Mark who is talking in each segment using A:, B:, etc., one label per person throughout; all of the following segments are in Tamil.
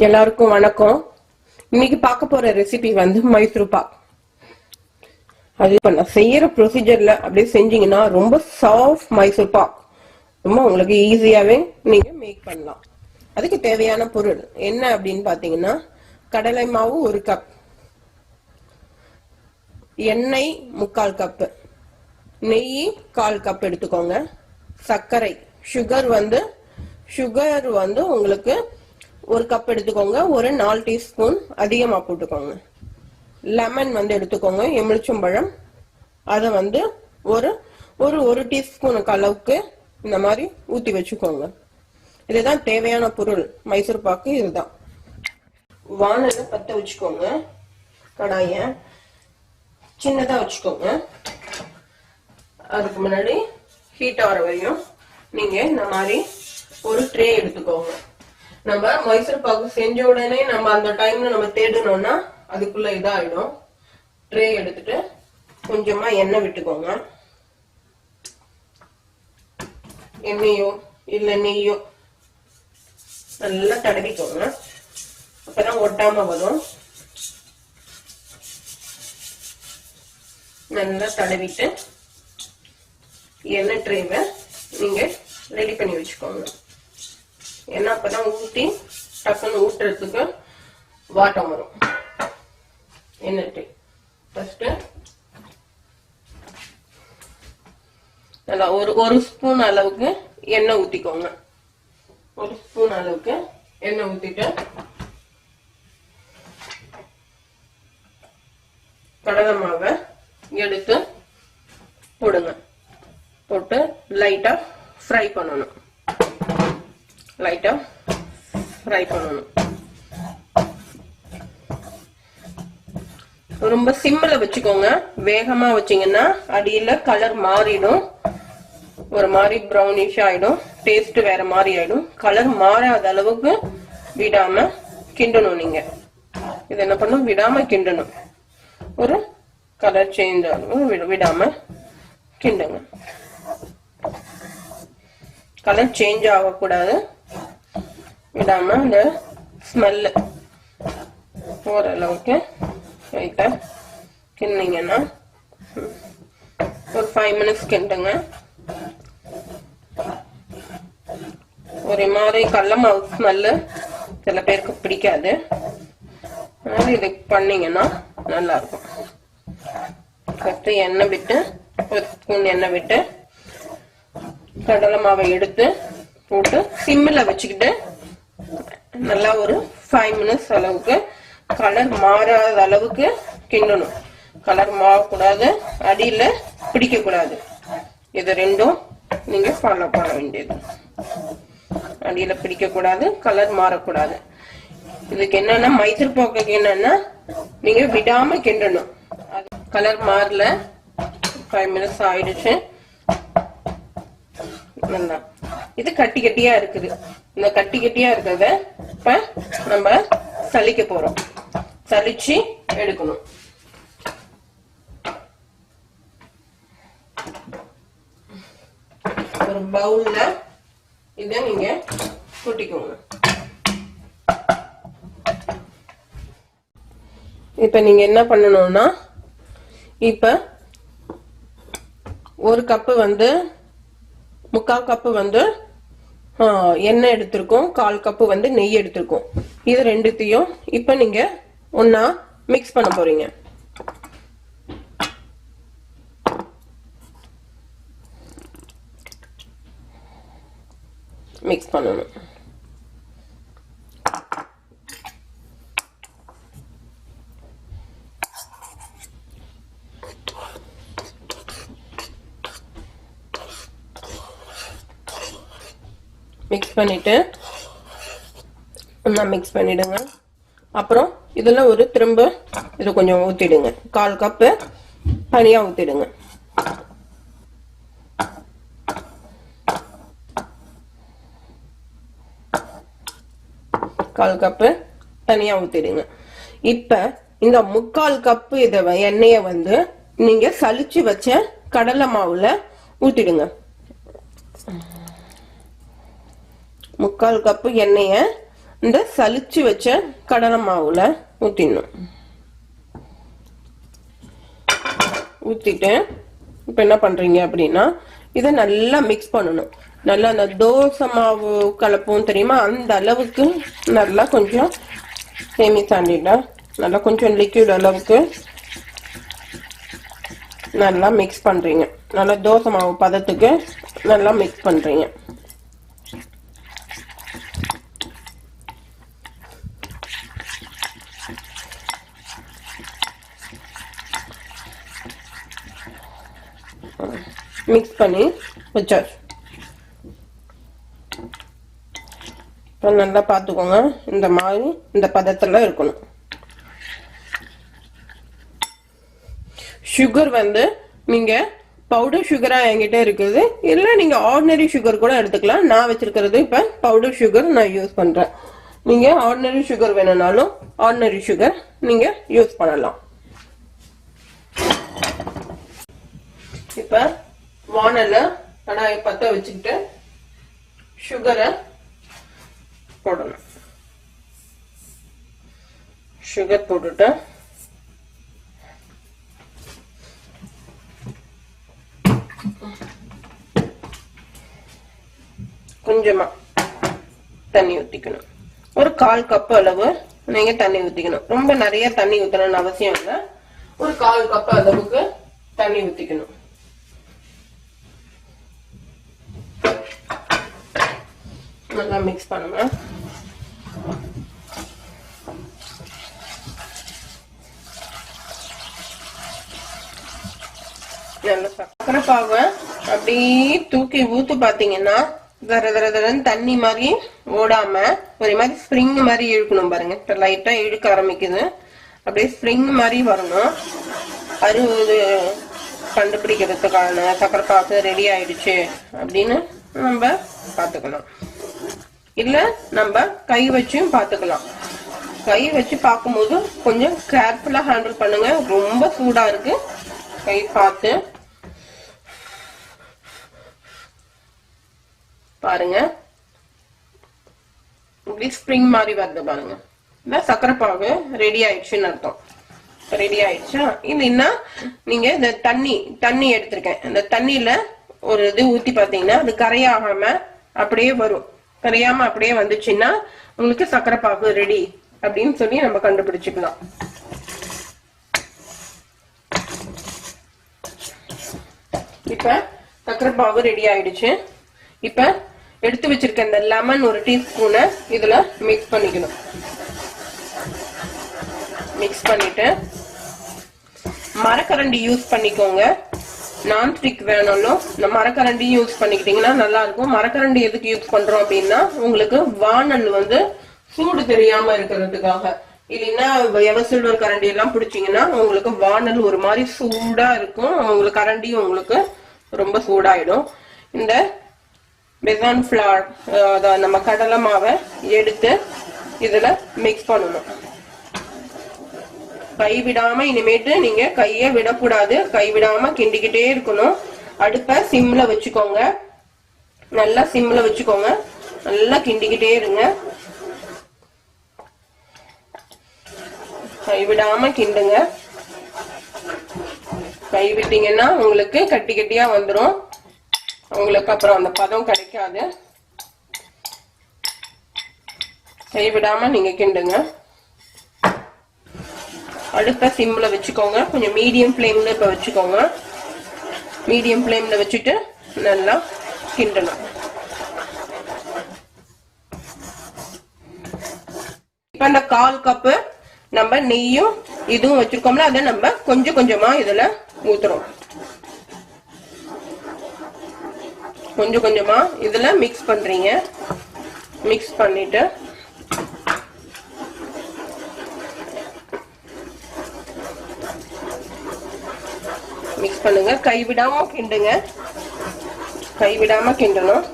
A: எல்லாருக்கும் வணக்கம். இன்னைக்கு பார்க்க போற ரெசிபி வந்து மைசூர் பாக். அது இப்ப நான் செய்யற ப்ரொசீஜர்ல அப்படியே செஞ்சீங்கன்னா ரொம்ப சாஃப்ட் மைசூர் பாக் ரொம்ப உங்களுக்கு ஈஸியாவே நீங்க மேக் பண்ணலாம். அதுக்கு தேவையான பொருள் என்ன அப்படின்னு பாத்தீங்கன்னா, கடலை மாவு 1 கப், எண்ணெய் 3/4 கப், நெய் 1/4 கப் எடுத்துக்கோங்க, சர்க்கரை சுகர் வந்து உங்களுக்கு 1 கப் எடுத்துக்கோங்க, ஒரு 4 டீஸ்பூன் அதிகமா போட்டுக்கோங்க. லெமன் எடுத்துக்கோங்க, எலுமிச்சம்பழம் அதை ஒரு டீஸ்பூனுக்கு அளவுக்கு இந்த மாதிரி ஊத்தி வச்சுக்கோங்க. இதுதான் தேவையான பொருள் மைசூர் பாக்கு. இதுதான். வானலை பத்த வச்சுக்கோங்க, கடாய சின்னதா வச்சுக்கோங்க. அதுக்கு முன்னாடி ஹீட் ஆகிற வரையும் நீங்க இந்த மாதிரி ஒரு ட்ரே எடுத்துக்கோங்க. நம்ம மைசூர் பாக்கு செஞ்ச உடனே நம்ம அந்த டைம்ல நம்ம தேடணும்னா அதுக்குள்ள இதாயிடும். ட்ரே எடுத்துட்டு கொஞ்சமா எண்ணெய் விட்டுக்கோங்க. எண்ணெயோ இல்ல நெய்யோ நல்லா தடவிக்கோங்க, அப்பதான் ஒட்டாம வரும். நல்லா தடவிட்டு எண்ணெய் ட்ரேவை நீங்க ரெடி பண்ணி வச்சுக்கோங்க. ஏன்னா அப்பதான் ஊத்தி டக்குன்னு ஊட்டுறதுக்கு வாட்டம் வரும். எண்ணெய் ஃபர்ஸ்ட் நல்லா ஒரு ஸ்பூன் அளவுக்கு எண்ணெய் ஊத்திக்கோங்க. 1 ஸ்பூன் அளவுக்கு எண்ணெய் ஊத்திட்டு கடலை மாவை எடுத்து போடுங்க. போட்டு லைட்டா ஃப்ரை பண்ணணும். ரொம்ப சிம்ல வச்சுக்கோங்க. வேகமா வச்சீங்கன்னா அடியில கலர் மாறிடும், ஒரு மாதிரி ப்ரௌனிஷ் ஆயிடும், டேஸ்ட் வேற மாதிரி ஆயிடும். கலர் மாறாத அளவுக்கு விடாம கிண்டணும். நீங்க இது என்ன பண்ணும், விடாம கிண்டணும். ஒரு கலர் சேஞ்ச் ஆகும், விடாம கிண்டுங்க. கலர் சேஞ்ச் ஆகக்கூடாது, விடாம இந்த ஸ்மெல் ஓரளவுக்கு லைட்டா கிண்டிங்கன்னா ஒரு 5 மினிட்ஸ் கிண்டுங்க. ஒரு மாதிரி கடலை மாவு ஸ்மெல்லு சில பேருக்கு பிடிக்காது, அதனால இது பண்ணீங்கன்னா நல்லா இருக்கும். ஃபர்ஸ்ட் எண்ணெய் விட்டு, ஒரு ஸ்பூன் எண்ணெய் விட்டு கடலை மாவை எடுத்து போட்டு சிம்மில் வச்சுக்கிட்டு நல்லா ஒரு 5 மினிட்ஸ் அளவுக்கு கலர் மாறாத அளவுக்கு கிண்டணும். கலர் மாறக்கூடாது, அடியில பிடிக்க கூடாது. இது ரெண்டும் நீங்க ஃபாலோ பண்ண வேண்டியது. அடியில பிடிக்க கூடாது, கலர் மாறக்கூடாது. இதுக்கு என்னன்னா, மைசூர் பாக்குக்கு என்னன்னா நீங்க விடாம கிண்டணும். கலர் மாறல, 5 மினிட்ஸ் ஆயிடுச்சு. இது கட்டி கட்டியா இருக்குது. இந்த கட்டி கட்டியா இருக்கிறத இப்ப நம்ம சலிக்க போறோம். சலிச்சு எடுக்கணும். ஒரு பவுல்ல இத நீங்க கொட்டிக்கோங்க. இப்ப நீங்க என்ன பண்ணணும்னா, இப்ப 1 கப்பு 3/4 கப்பு எண்ணெய் எடுத்திருக்கோம், 1/4 கப்பு நெய் எடுத்திருக்கோம். இது ரெண்டுத்தையும் இப்ப நீங்க ஒன்னா மிக்ஸ் பண்ண போறீங்க. மிக்ஸ் பண்ணணும். மிக்ஸ் பண்ணிட்டு ஒண்ணா மிக்ஸ் பண்ணிடுங்க. அப்புறம் இதுல திரும்ப இது கொஞ்சம் ஊத்திடுங்க. 1/4 கப்பு தனியா ஊத்திடுங்க. இப்ப இந்த 3/4 கப்பு எண்ணெய நீங்க சலிச்சு வச்ச கடலை மாவுல ஊத்திடுங்க. 3/4 கப்பு எண்ணெய இந்த சலிச்சு வச்ச கடலை மாவுல ஊத்திடணும். ஊத்திட்டு இப்ப என்ன பண்றீங்க அப்படின்னா இதை நல்லா மிக்ஸ் பண்ணணும். நல்லா அந்த தோசை மாவு கலப்போம் தெரியுமா, அந்த அளவுக்கு நல்லா கொஞ்சம் சேமி சாண்டில நல்லா கொஞ்சம் லிக்விட் அளவுக்கு நல்லா மிக்ஸ் பண்றீங்க. நல்லா தோசை மாவு பதத்துக்கு நல்லா மிக்ஸ் பண்றீங்க. மிக்ஸ் பண்ணி வச்சாச்சு. இப்போ நல்லா பார்த்துக்கோங்க, இந்த மாதிரி இந்த பதத்துல இருக்கணும். சுகர் வந்து நீங்க பவுடர் சுகரா என்கிட்ட இருக்குது, இல்ல நீங்க ஆர்டினரி சுகர் கூட எடுத்துக்கலாம். நான் வச்சிருக்கிறது இப்ப பவுடர் சுகர் நான் யூஸ் பண்றேன். நீங்க ஆர்டினரி சுகர் வேணும்னாலும் ஆர்டினரி சுகர் நீங்க யூஸ் பண்ணலாம். இப்ப வானல்ல கடாயை பத்த வச்சுக்கிட்டு சுகரை போடணும். சுகர் போட்டுட்டு கொஞ்சமா தண்ணி ஊத்திக்கணும். ஒரு 1/4 கப் அளவு நீங்க தண்ணி ஊத்திக்கணும். ரொம்ப நிறைய தண்ணி ஊத்தணும்னு அவசியம் இல்லை. ஒரு 1/4 கப் அளவுக்கு தண்ணி ஊத்திக்கணும். நல்லா மிக்ஸ் பண்ணுங்க. நல்ல சக்கரை பாவை அப்படியே தூக்கி ஊத்து பாத்தீங்கன்னா தர தர தரன்னு தண்ணி மாதிரி ஓடாம ஒரு மாதிரி ஸ்ப்ரிங் மாதிரி இழுக்கணும் பாருங்க. இப்ப லைட்டா இழுக்க ஆரம்பிக்குது. அப்படியே ஸ்ப்ரிங் மாதிரி வரணும். 60 கண்டுபிடிக்கிறதுக்கான சக்கரை பாகு ரெடி ஆயிடுச்சு அப்படின்னு நம்ம பாத்துக்கலாம். இல்ல நம்ம கை வச்சும் பாத்துக்கலாம். கை வச்சு பார்க்கும்போது கொஞ்சம் கேர்ஃபுல்லா ஹேண்டில் பண்ணுங்க. ரொம்ப சூடா இருக்கு, கை பார்த்து பாருங்க. இப்படி ஸ்ப்ரிங் மாதிரி வருது பாருங்க. இந்த சக்கரை பாகு ரெடி ஆயிடுச்சுன்னு அர்த்தம். ரெடி ஆயிடுச்சா? இல்லைன்னா நீங்க இந்த தண்ணி எடுத்திருக்கேன், இந்த தண்ணியில ஒரு இது ஊத்தி பாத்தீங்கன்னா அது கரையாகாம அப்படியே வரும். கரையாம அப்படியே வந்துச்சுன்னா உங்களுக்கு சக்கரை பாகு ரெடி அப்படின்னு சொல்லி நம்ம கண்டுபிடிச்சுக்கலாம். இப்ப சக்கரை பாகு ரெடி ஆயிடுச்சு. இப்ப எடுத்து வச்சிருக்க இந்த லெமன் ஒரு டீஸ்பூனை இதுல மிக்ஸ் பண்ணிக்கணும். மிக்ஸ் பண்ணிட்டு மரக்கரண்டி யூஸ் பண்ணிக்கோங்க. நான்ஸ்டிக் வேணாலும் இந்த மரக்கரண்டி யூஸ் பண்ணிக்கிட்டீங்கன்னா நல்லா இருக்கும். மரக்கரண்டி எதுக்கு யூஸ் பண்றோம் அப்படின்னா உங்களுக்கு வானல் வந்து சூடு தெரியாம இருக்கிறதுக்காக. இல்லைன்னா எவசில்வர் கரண்டி எல்லாம் பிடிச்சிங்கன்னா உங்களுக்கு வானல் ஒரு மாதிரி சூடா இருக்கும். உங்களுக்கு கரண்டியும் உங்களுக்கு ரொம்ப சூடாயிடும். இந்த பெசான் ஃபிளார் நம்ம கடலை மாவை எடுத்து இதுல மிக்ஸ் பண்ணணும். கைவிடாம இனிமேட்டு நீங்க கைய விடக்கூடாது. கைவிடாம கிண்டிக்கிட்டே இருக்கணும். அடுப்ப சிம்ல வச்சுக்கோங்க. நல்லா சிம்ல வச்சுக்கோங்க. நல்லா கிண்டிக்கிட்டே இருங்க. கைவிடாம கிண்டுங்க. கை விட்டீங்கன்னா உங்களுக்கு கட்டி கட்டியா வந்துடும். உங்களுக்கு அப்புறம் அந்த பதம் கிடைக்காது. கைவிடாம நீங்க கிண்டுங்க. அடுப்ப சிம்ல வச்சுக்கோங்க. கொஞ்சம் மீடியம் ஃப்ளேம்ல இப்ப வச்சுக்கோங்க. மீடியம் ஃப்ளேம்ல வச்சுட்டு நல்லா கிண்டணும். இப்ப இந்த 1/4 கப்பு நம்ம நெய்யும் இதுவும் வச்சிருக்கோம்ல, அதை நம்ம கொஞ்சம் கொஞ்சமா இதுல ஊத்துறோம். கொஞ்சம் கொஞ்சமா இதுல மிக்ஸ் பண்றீங்க. மிக்ஸ் பண்ணிட்டு மிக்ஸ் பண்ணுங்க. கைவிடாம கிண்டுங்க. கைவிடாம கிண்டணும்.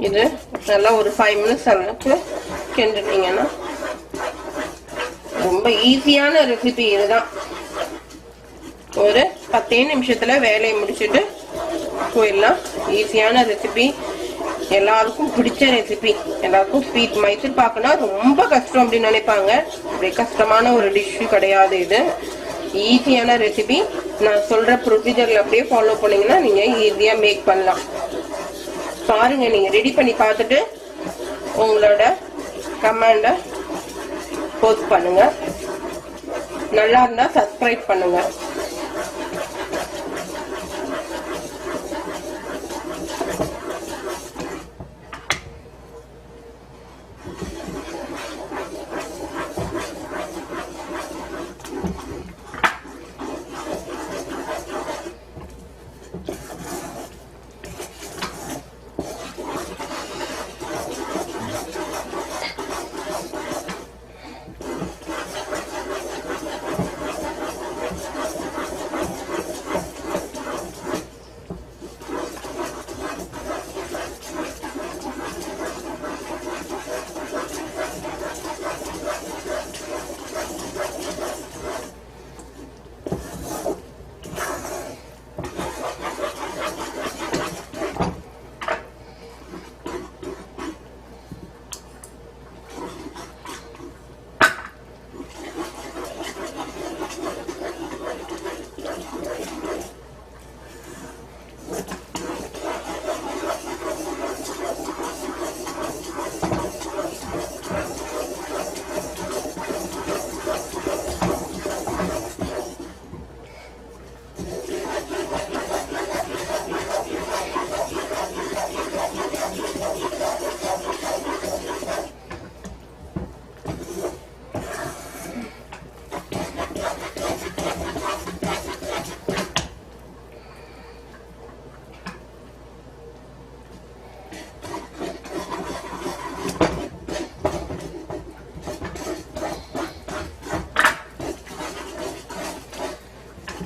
A: இது நல்லா ஒரு 5 மினிட்ஸ் அளவுக்கு கிண்டுனீங்கன்னா ரொம்ப ஈஸியான ரெசிபி இதுதான். ஒரு 10 நிமிஷத்துல வேலையை முடிச்சுட்டு போயிடலாம். ஈஸியான ரெசிபி. எல்லாருக்கும் பிடிச்ச ரெசிபி. எல்லாருக்கும் ஸ்வீட் மைசூர் பாக்குனா ரொம்ப கஷ்டம் அப்படின்னு நினைப்பாங்க. அப்படி கஷ்டமான ஒரு டிஷ் கிடையாது. இது ஈஸியான ரெசிபி. நான் சொல்ற ப்ரொசீஜர்ல அப்படியே ஃபாலோ பண்ணீங்கன்னா நீங்க ஈஸியா மேக் பண்ணலாம். பாருங்க, நீங்க ரெடி பண்ணி பார்த்துட்டு உங்களோட கமெண்ட போஸ்ட் பண்ணுங்க. நல்லா இருந்தா சப்ஸ்கிரைப் பண்ணுங்க.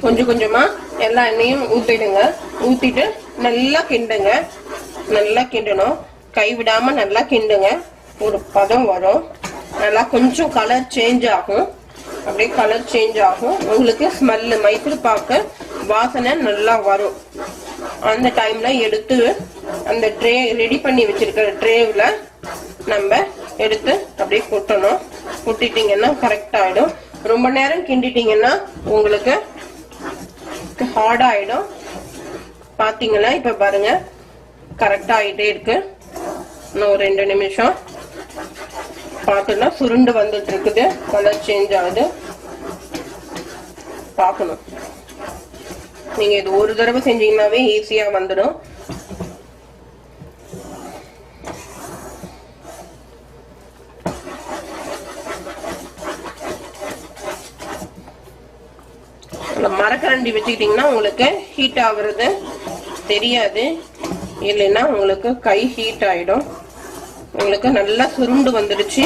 A: கொஞ்சம் கொஞ்சமா எல்லா எண்ணெயும் ஊத்திடுங்க. ஊத்திட்டு நல்லா கிண்டுங்க. நல்லா கிண்டணும், கைவிடாம நல்லா கிண்டுங்க. ஒரு பதம் வரும். நல்லா கொஞ்சம் கலர் சேஞ்ச் ஆகும். அப்படியே கலர் சேஞ்ச் ஆகும். உங்களுக்கு ஸ்மெல் மைசூர் பாக்கு வாசனை நல்லா வரும். அந்த டைம்ல எடுத்து அந்த ட்ரே ரெடி பண்ணி வச்சிருக்கிற ட்ரேவ்ல நம்ம எடுத்து அப்படியே கொட்டணும். கொட்டிட்டீங்கன்னா கரெக்ட் ஆயிடும். ரொம்ப நேரம் கிண்டிட்டீங்கன்னா உங்களுக்கு ஹார்ட் ஆயிடும். பாத்தீங்களா, இப்ப பாருங்க கரெக்டா ஆயிட்டே இருக்கு. இன்னும் ஒரு 2 நிமிஷம் பார்த்தோம்னா சுருண்டு வந்துட்டு இருக்குது. கலர் சேஞ்ச் ஆகுது. பார்க்கணும். நீங்க இது ஒரு தடவை செஞ்சீங்கன்னாவே ஈஸியா வந்துடும். மரக்கரண்டி வச்சுக்கிட்டீங்கன்னா உங்களுக்கு ஹீட் ஆகுறது தெரியாது. இல்லைன்னா உங்களுக்கு கை ஹீட் ஆயிடும். உங்களுக்கு நல்லா சுருண்டு வந்துடுச்சு.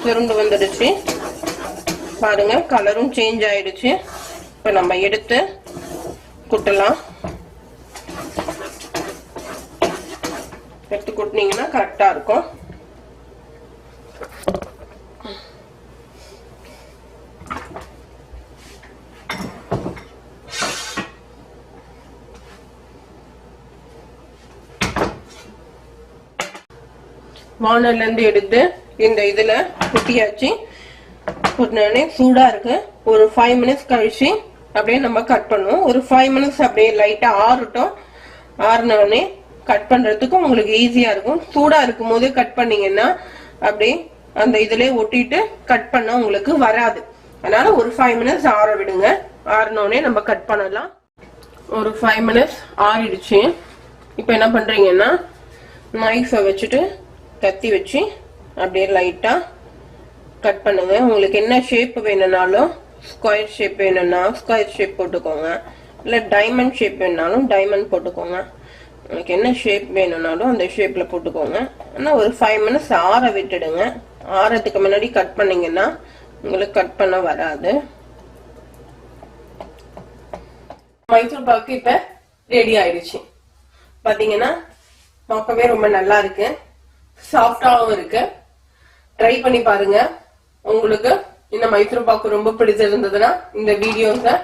A: சுருண்டு வந்துடுச்சு பாருங்க. கலரும் சேஞ்ச் ஆயிடுச்சு. இப்ப நம்ம எடுத்து குட்டலாம். எடுத்து குட்டினீங்கன்னா கரெக்டா இருக்கும். வானல்ல இருந்து எடுத்து இந்த இதுல குட்டியாச்சு. குட்டினே சூடா இருக்கு. ஒரு 5 மினிட்ஸ் கழிச்சு அப்படியே நம்ம கட் பண்ணுவோம். ஒரு 5 மினிட்ஸ் அப்படியே லைட்டா ஆறட்டும். ஆறுனோடனே கட் பண்றதுக்கு உங்களுக்கு ஈஸியா இருக்கும். சூடா இருக்கும் போது கட் பண்ணீங்கன்னா அப்படியே அந்த இதுலயே ஒட்டிட்டு கட் பண்ண உங்களுக்கு வராது. அதனால ஒரு 5 மினிட்ஸ் ஆற விடுங்க. ஆறுனோடனே நம்ம கட் பண்ணலாம். ஒரு 5 மினிட்ஸ் ஆறிடுச்சு. இப்ப என்ன பண்றீங்கன்னா நைஃபை வச்சுட்டு கத்தி வச்சு அப்படியே லைட்டா கட் பண்ணுங்க. உங்களுக்கு என்ன ஷேப் வேணும்னாலும் ஸ்கொயர் ஷேப் வேணும்னா ஸ்கொயர் ஷேப் போட்டுக்கோங்க. இல்ல டைமண்ட் ஷேப் வேணும்னாலும் டைமண்ட் போட்டுக்கோங்க. உங்களுக்கு என்ன ஷேப் வேணும்னாலும் அந்த ஷேப்ல போட்டுக்கோங்க. ஆனா ஒரு 5 மினிட்ஸ் ஆற விட்டுடுங்க. ஆறதுக்கு முன்னாடி கட் பண்ணீங்கன்னா உங்களுக்கு கட் பண்ண வராது. மைசூர் பாக்கு இப்ப ரெடி ஆயிடுச்சு. பாத்தீங்கன்னா பார்க்கவே ரொம்ப நல்லா இருக்கு. சாஃப்டாவும் இருக்கு. ட்ரை பண்ணி பாருங்க. உங்களுக்கு இந்த மைசூர் பாக்கு ரொம்ப பிடிச்சிருந்ததுன்னா இந்த வீடியோஸை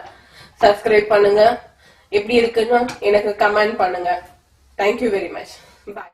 A: சப்ஸ்கிரைப் பண்ணுங்க. எப்படி இருக்குன்னு எனக்கு கமெண்ட் பண்ணுங்க. Thank you very much. பாய்.